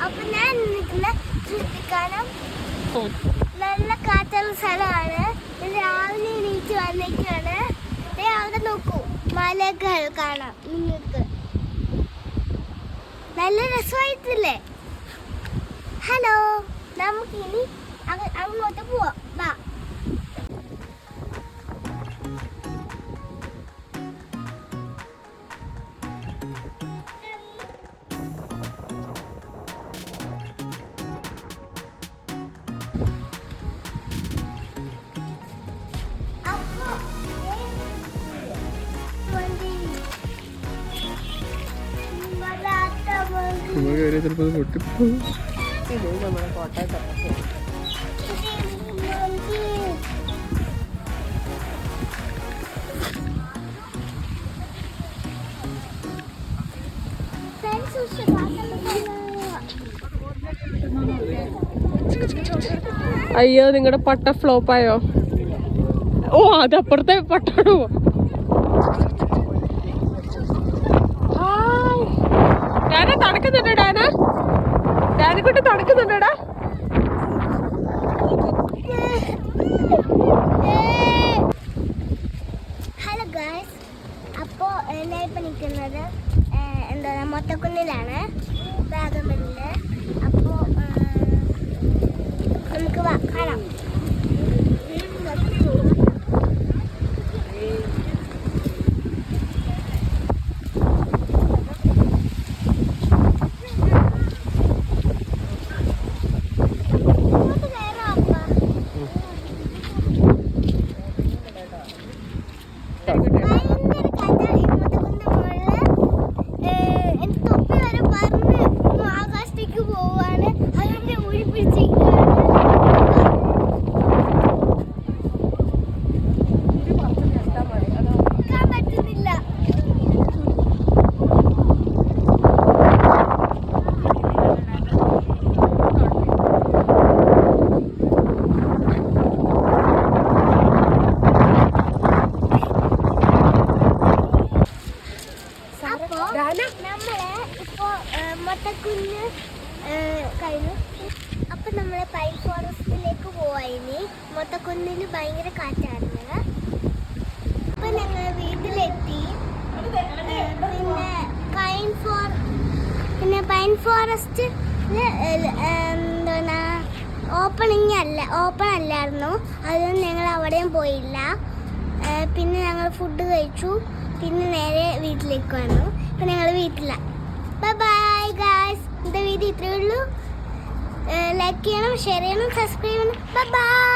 അപ്പൊ ഞാൻ നിൽക്കുന്ന ചുറ്റിക്കാനം നല്ല കാറ്റുള്ള സ്ഥലമാണ്. രാവിലെ എണീറ്റ് വന്നേക്കാണ്. അവിടെ നോക്കൂ, മലകൾ കാണാം നിങ്ങൾക്ക്. നല്ല രസമായിട്ടില്ലേ? ഹലോ, നമുക്കിനി അങ്ങോട്ട് പോവാം. വാ. ചിലപ്പോൾ പൊട്ടിപ്പോകും. ഇത് നമ്മുടെ കോട്ടയത്ത് അയ്യോ, നിങ്ങളുടെ പട്ട ഫ്ലോപ്പായോ? ഓ, അതപ്പുറത്തെ പട്ടാണോ? ഡാന തണുക്കുന്നുണ്ട്. ഡാനക്കുട്ടി തണുക്കുന്നുണ്ടടാ. ഹലോ ഗായ്സ്, അപ്പോൾ ഞാനിപ്പോൾ നിൽക്കുന്നത് എന്താ മൊത്തക്കുന്നിലാണ്, വാഗമണില്. അപ്പോൾ നമുക്ക് കാണാം. മൊത്തക്കുന്ന് കഴിഞ്ഞു. അപ്പൊ നമ്മള് പൈൻ ഫോറസ്റ്റിലേക്ക് പോവായിനി. മൊത്തക്കുന്നിൽ ഭയങ്കര കാറ്റായിരുന്നു. അപ്പൊ ഞങ്ങൾ വീട്ടിലെത്തി. പിന്നെ പൈൻ ഫോറസ്റ്റ് എന്താണ് ഓപ്പൺ അല്ലായിരുന്നു. അതുകൊണ്ട് ഞങ്ങൾ അവിടെയും പോയില്ല. പിന്നെ ഞങ്ങൾ ഫുഡ് കഴിച്ചു. പിന്നെ നേരെ വീട്ടിലേക്ക് വന്നു. ഇപ്പൊ ഞങ്ങൾ വീട്ടിലാണ്. Bye bye guys. ഇന്നത്തെ വീഡിയോ ഇത്രയേ ഉള്ളൂ. ലൈക്ക് ചെയ്യണം, ഷെയർ ചെയ്യണം, സബ്സ്ക്രൈബ് ചെയ്യണം. Bye bye.